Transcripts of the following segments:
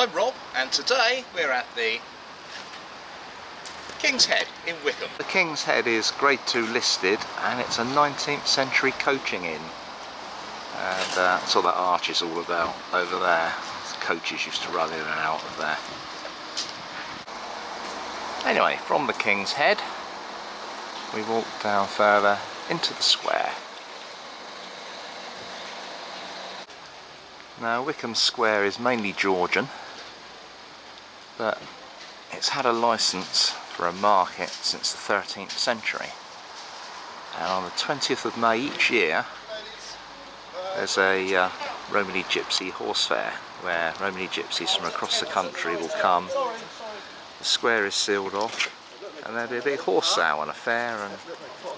I'm Rob, and today we're at the King's Head in Wickham. The King's Head is Grade 2 listed, and it's a 19th century coaching inn. And that's what that arch is all about over there. Coaches used to run in and out of there. Anyway, from the King's Head, we walk down further into the square. Now, Wickham Square is mainly Georgian, but it's had a licence for a market since the 13th century. And on the 20th of May each year, there's a Romany Gypsy horse fair, where Romany Gypsies from across the country will come. The square is sealed off, and there'll be a big horse sale and a fair and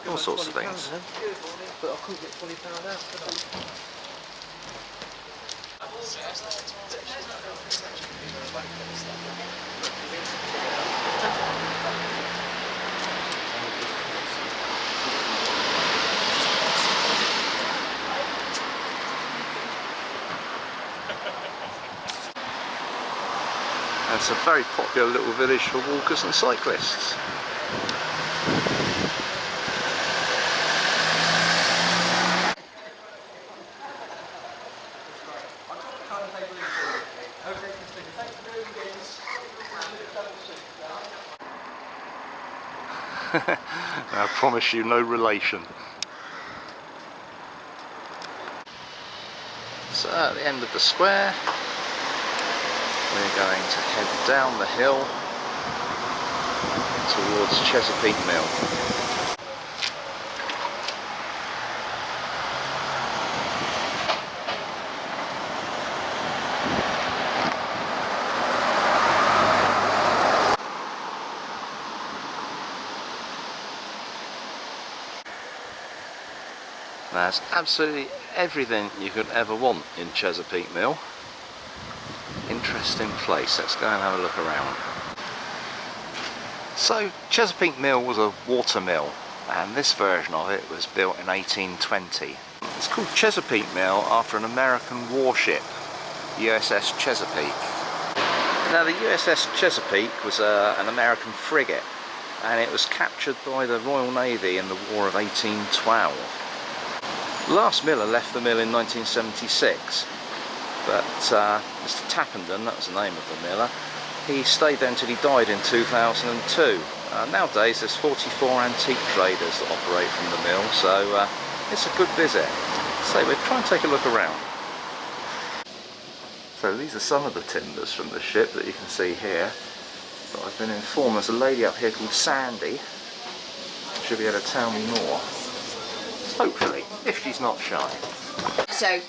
all sorts of things. It's a very popular little village for walkers and cyclists. I promise you, no relation. So at the end of the square, we're going to head down the hill towards Chesapeake Mill. There's absolutely everything you could ever want in Chesapeake Mill. Interesting place. Let's go and have a look around. So Chesapeake Mill was a water mill, and this version of it was built in 1820. It's called Chesapeake Mill after an American warship, USS Chesapeake. Now, the USS Chesapeake was an American frigate, and it was captured by the Royal Navy in the War of 1812. The last miller left the mill in 1976. But Mr. Tappenden, that was the name of the miller, he stayed there until he died in 2002. Nowadays there's 44 antique traders that operate from the mill, so it's a good visit. So we'll try and take a look around. So these are some of the timbers from the ship that you can see here. But I've been informed there's a lady up here called Sandy. She'll be able to tell me more. Hopefully, if she's not shy. So,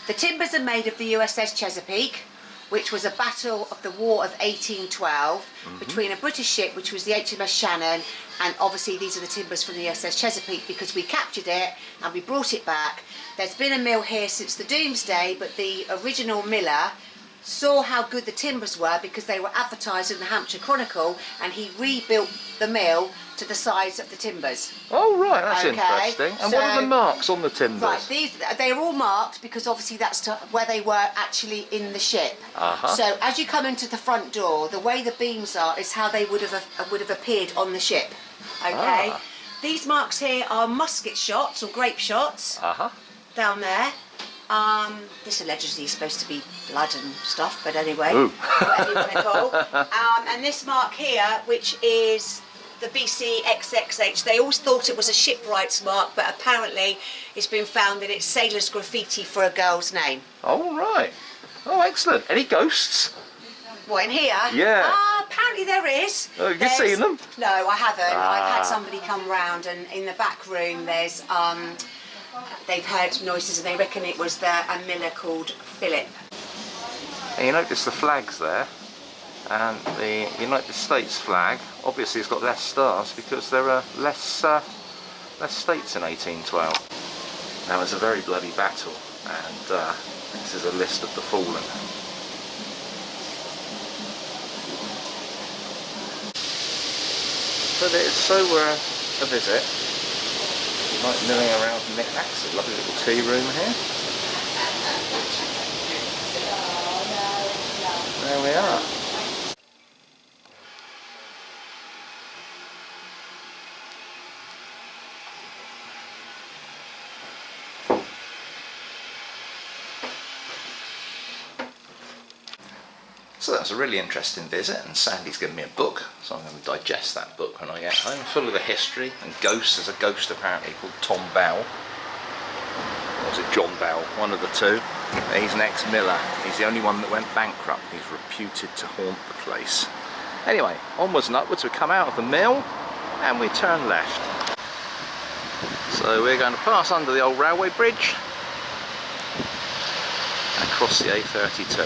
the timbers are made of the USS Chesapeake, which was a battle of the War of 1812 between a British ship, which was the HMS Shannon, and obviously these are the timbers from the USS Chesapeake because we captured it and we brought it back. There's been a mill here since the Doomsday, but the original miller saw how good the timbers were because they were advertised in the Hampshire Chronicle, and he rebuilt the mill to the size of the timbers. Oh right, that's interesting. And so, what are the marks on the timbers? Right, they're all marked because obviously that's where they were actually in the ship. So as you come into the front door, the way the beams are is how they would have appeared on the ship. Okay. These marks here are musket shots or grape shots. Down there. This allegedly is supposed to be blood and stuff, but anyway, whatever you want to call. And this mark here, which is the BC XXH, they always thought it was a shipwright's mark, but apparently it's been found that it's sailor's graffiti for a girl's name. Oh right. Oh, excellent. Any ghosts? What, in here? Yeah. Apparently there is. Oh, have you seen them? No, I haven't. I've had somebody come round, and in the back room there's they've heard noises and they reckon it was a miller called Philip. And you notice the flags there, and the United States flag, obviously it's got less stars because there are less states in 1812. Now, it's a very bloody battle, and this is a list of the fallen. But it's a visit. Like milling around knickknacks, a lovely little tea room here. There we are. So that was a really interesting visit, and Sandy's given me a book, so I'm going to digest that book when I get home, full of the history and ghosts. There's a ghost apparently called Tom Bell. Or was it John Bell? One of the two. He's an ex-miller. He's the only one that went bankrupt. He's reputed to haunt the place. Anyway, onwards and upwards, we come out of the mill and we turn left. So we're going to pass under the old railway bridge and cross the A32.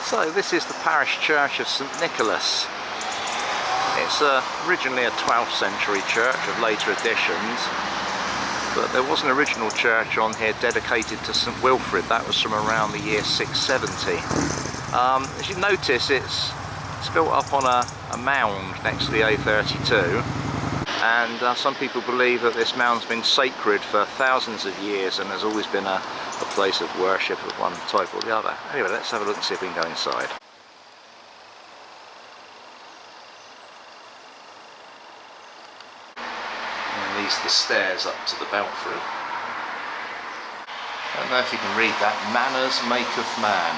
So this is the parish church of St Nicholas. It's originally a 12th century church of later additions, but there was an original church on here dedicated to St Wilfrid. That was from around the year 670. As you notice, it's built up on a mound next to the A32, and some people believe that this mound's been sacred for thousands of years and has always been a place of worship of one type or the other. Anyway, let's have a look and see if we can go inside. And these are the stairs up to the belfry. I don't know if you can read that. Manners maketh man.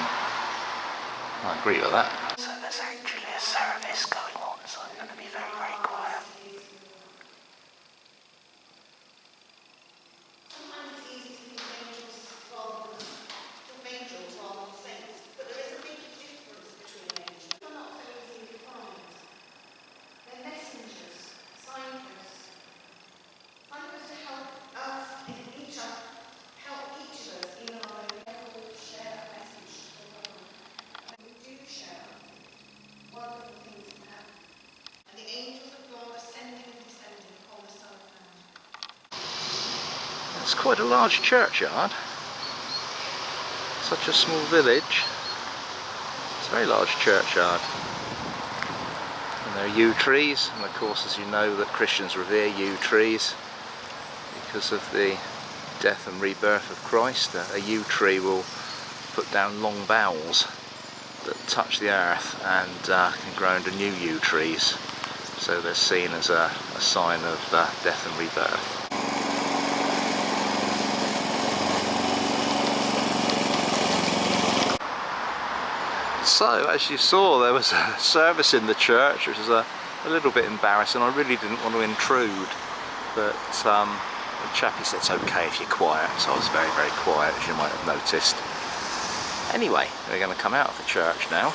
I agree with that. So there's actually a service going on, so I'm going to be very, very quiet. It's quite a large churchyard. Such a small village. It's a very large churchyard. And there are yew trees, and of course, as you know, that Christians revere yew trees because of the death and rebirth of Christ. A yew tree will put down long boughs that touch the earth and can grow into new yew trees. So they're seen as a sign of death and rebirth. So, as you saw, there was a service in the church, which was a little bit embarrassing. I really didn't want to intrude, but the chappie said it's okay if you're quiet, so I was very, very quiet, as you might have noticed. Anyway, we're going to come out of the church now,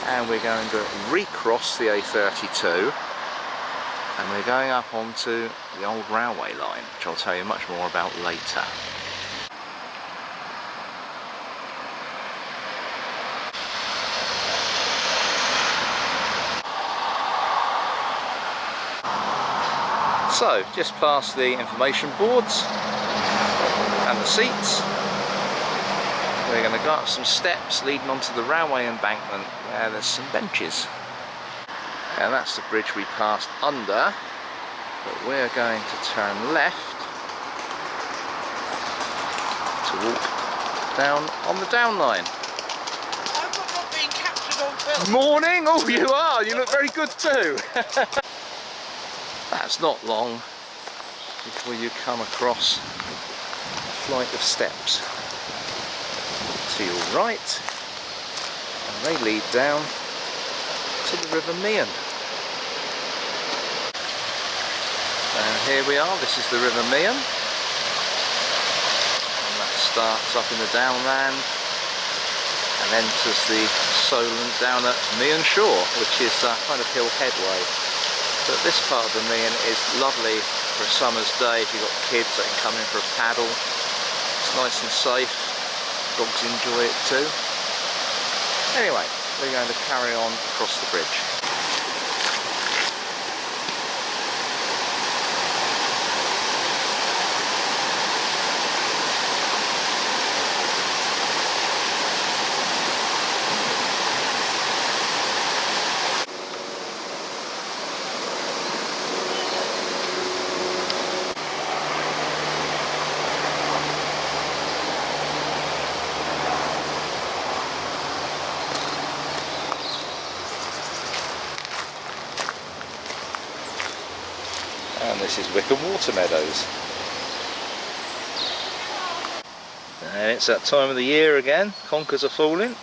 and we're going to recross the A32, and we're going up onto the old railway line, which I'll tell you much more about later. So, just past the information boards and the seats, we're going to go up some steps leading onto the railway embankment where there's some benches. And that's the bridge we passed under, but we're going to turn left to walk down on the down line. I'm not being captured on film. Morning! Oh, you are! You look very good too! That's not long before you come across a flight of steps to your right, and they lead down to the River Meon. And here we are, this is the River Meon, and that starts up in the downland and enters the Solent down at Meon Shore, which is kind of hill headway. But this part of the Meon is lovely for a summer's day. If you've got kids that can come in for a paddle, it's nice and safe. Dogs enjoy it too. Anyway, we're going to carry on across the bridge. And this is Wickham Water Meadows. And it's that time of the year again, conkers are falling.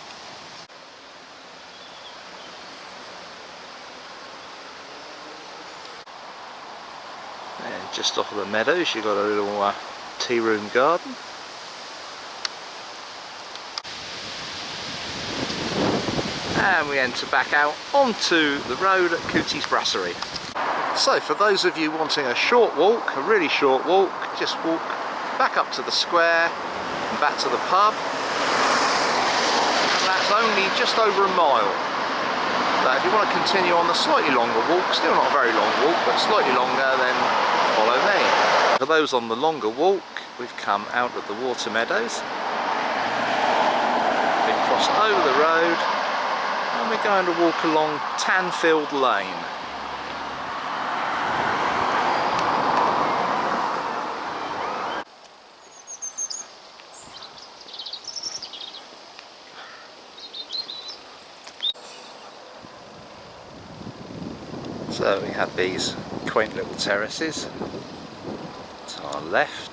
And just off of the meadows you've got a little tea room garden. And we enter back out onto the road at Cootie's Brasserie. So for those of you wanting a short walk, a really short walk, just walk back up to the square and back to the pub. And that's only just over a mile. So if you want to continue on the slightly longer walk, still not a very long walk, but slightly longer, then follow me. For those on the longer walk, we've come out of the water meadows. We've crossed over the road. And we're going to walk along Tanfield Lane. So we have these quaint little terraces to our left,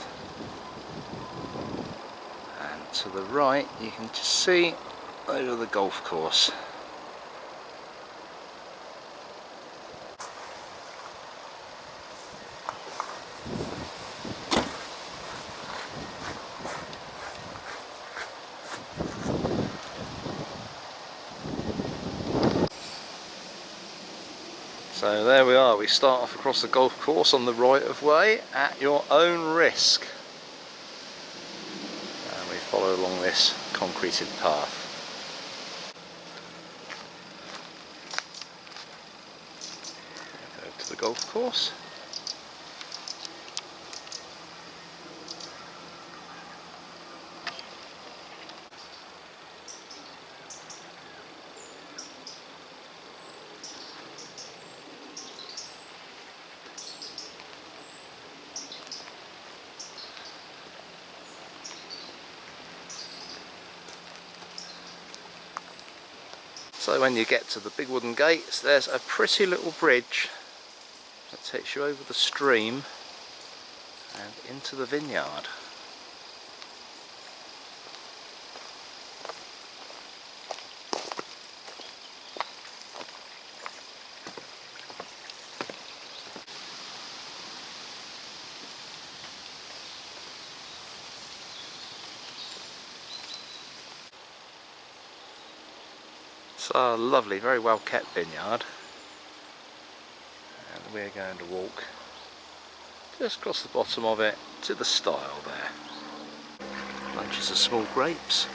and to the right you can just see over the golf course. So there we are, we start off across the golf course on the right of way at your own risk. And we follow along this concreted path. Go to the golf course. So when you get to the big wooden gates, there's a pretty little bridge that takes you over the stream and into the vineyard. So a lovely, very well kept vineyard, and we're going to walk just across the bottom of it to the stile there. Bunches of small grapes.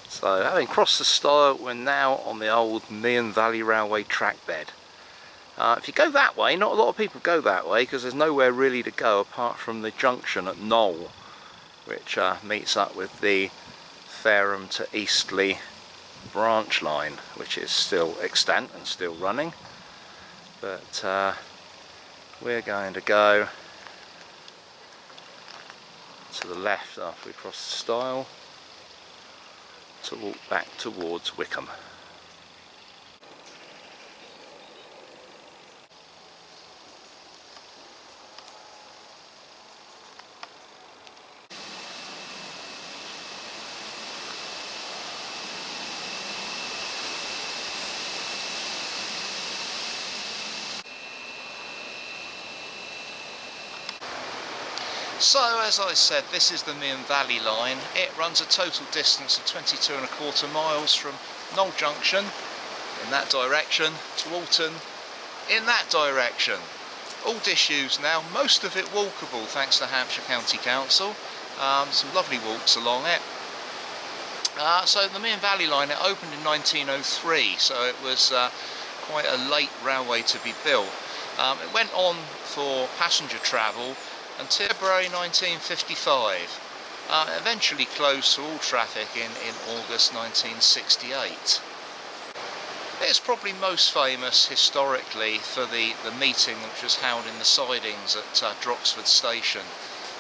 So having crossed the stile, we're now on the old Meon Valley Railway track bed. If you go that way, not a lot of people go that way because there's nowhere really to go apart from the junction at Knoll, which meets up with the Fareham to Eastleigh branch line, which is still extant and still running. But we're going to go to the left after we cross the stile to walk back towards Wickham. So as I said, this is the Meon Valley line. It runs a total distance of 22.25 miles from Knoll Junction in that direction to Alton in that direction. All disused now, most of it walkable thanks to Hampshire County Council. Some lovely walks along it. So the Meon Valley line, it opened in 1903, so it was quite a late railway to be built. It went on for passenger travel until February 1955. Eventually closed to all traffic in August 1968. It's probably most famous historically for the meeting which was held in the sidings at Droxford Station.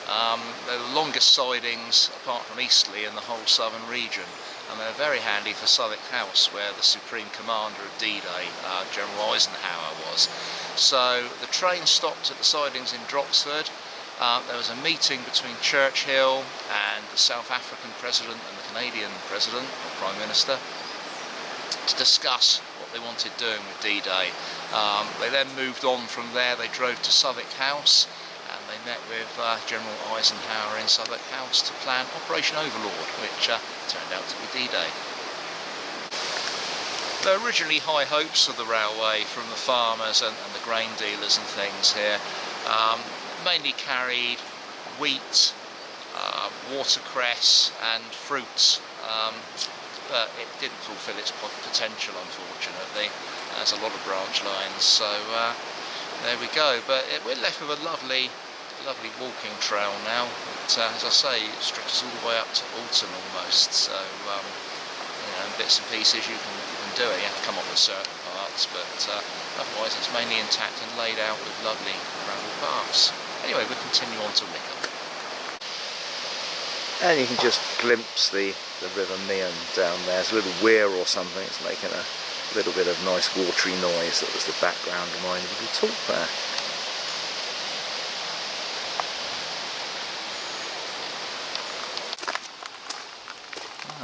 They're the longest sidings apart from Eastleigh in the whole southern region, and they're very handy for Southwark House, where the Supreme Commander of D-Day, General Eisenhower, was. So the train stopped at the sidings in Droxford. There was a meeting between Churchill and the South African President and the Canadian President, or Prime Minister, to discuss what they wanted doing with D-Day. They then moved on from there. They drove to Southwark House and they met with General Eisenhower in Southwark House to plan Operation Overlord, which turned out to be D-Day. There were originally high hopes of the railway from the farmers and the grain dealers and things here. Mainly carried wheat, watercress and fruits. But it didn't fulfil its potential, unfortunately. There's a lot of branch lines, so there we go. But we're left with a lovely walking trail now. But, as I say, it stretches all the way up to Alton almost. So you know, in bits and pieces you can do it. You have to come up with certain parts, but otherwise it's mainly intact and laid out with lovely gravel paths. Anyway, we'll continue on to Wickham. And you can just glimpse the River Meon down there. There's a little weir or something. It's making a little bit of nice watery noise. That was the background of my little talk there.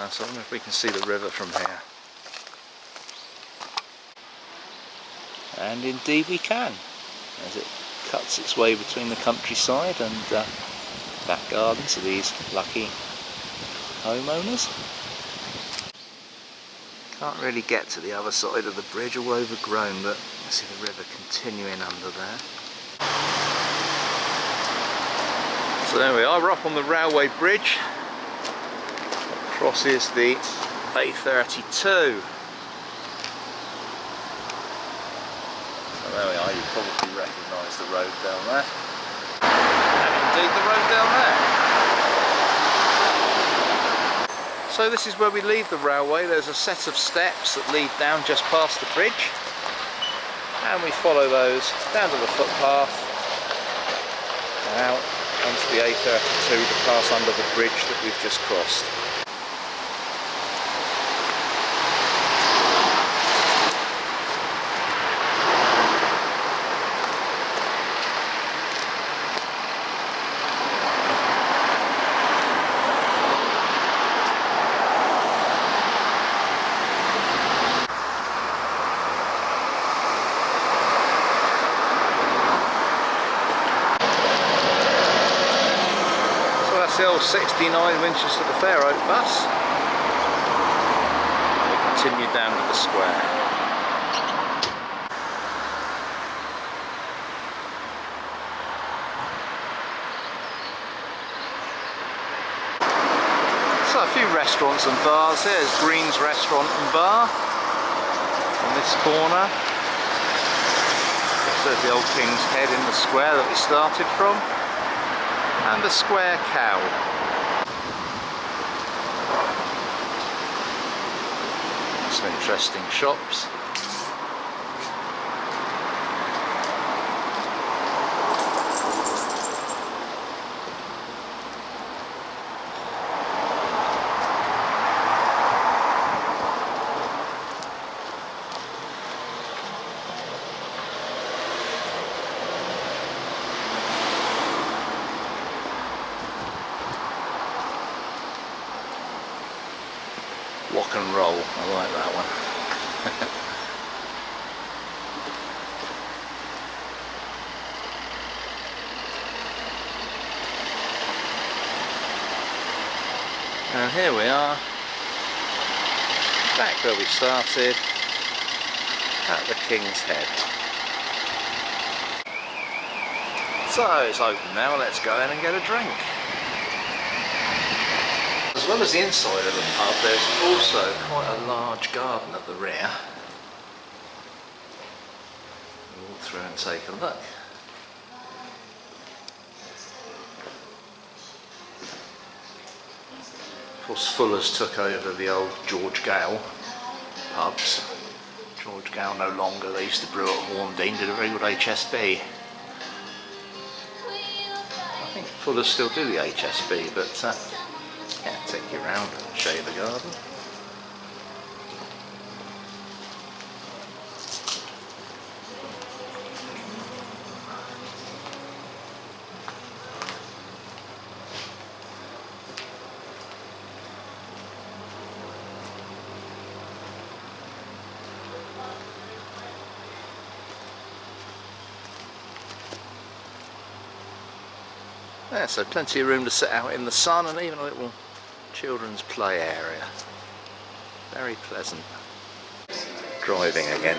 So I wonder if we can see the river from here. And indeed we can, as it cuts its way between the countryside and back gardens of these lucky homeowners. Can't really get to the other side of the bridge, all overgrown, but you see the river continuing under there. So there we are, we're up on the railway bridge. Crosses the A32. So there we are, you probably recognise the road down there. And indeed the road down there. So this is where we leave the railway. There's a set of steps that lead down just past the bridge. And we follow those down to the footpath and out onto the A32 to pass under the bridge that we've just crossed. The old 69 Winchester to Fair Oak bus. We continue down to the square. So a few restaurants and bars. Here's Green's Restaurant and Bar on this corner. There's the old King's Head in the square that we started from. And the Square Cow. Some interesting shops. Rock and roll, I like that one. And here we are, back where we started, at the King's Head. So it's open now, let's go in and get a drink. As well as the inside of the pub, there's also quite a large garden at the rear. We'll walk through and take a look. Of course, Fuller's took over the old George Gale pubs, which George Gow no longer. They used to brew at Horndean, did a very good HSB. I think Fuller's still do the HSB, but yeah, take you around and show you the garden. Yeah, so plenty of room to sit out in the sun and even a little children's play area. Very pleasant. Driving again.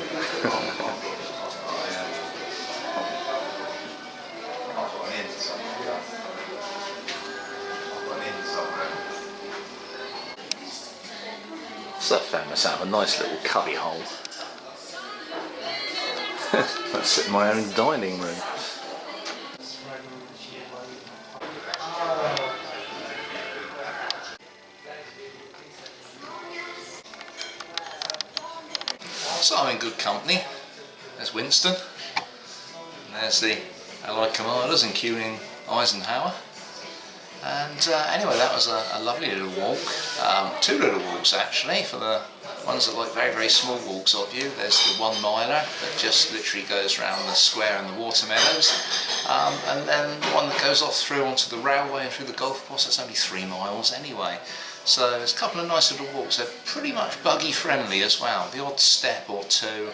So I found myself a nice little cubby hole. Let's sit in my own dining room. So I'm in good company. There's Winston, and there's the Allied Commanders, including Eisenhower. And anyway, that was a lovely little walk. Two little walks actually, for the ones that like very, very small walks of you. There's the 1 miler that just literally goes around the square and the water meadows. And then the one that goes off through onto the railway and through the golf course, that's only 3 miles anyway. So there's a couple of nice little walks. They're pretty much buggy friendly as well. The odd step or two.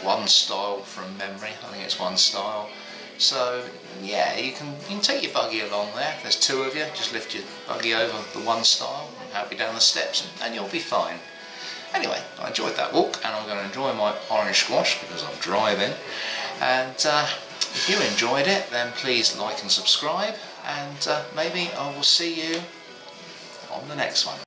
One style from memory, I think it's 1 style. So yeah, you can take your buggy along there. If there's 2 of you, just lift your buggy over the 1 stile and help you down the steps and you'll be fine. Anyway, I enjoyed that walk and I'm going to enjoy my orange squash because I'm driving. And if you enjoyed it, then please like and subscribe, and maybe I will see you on the next one.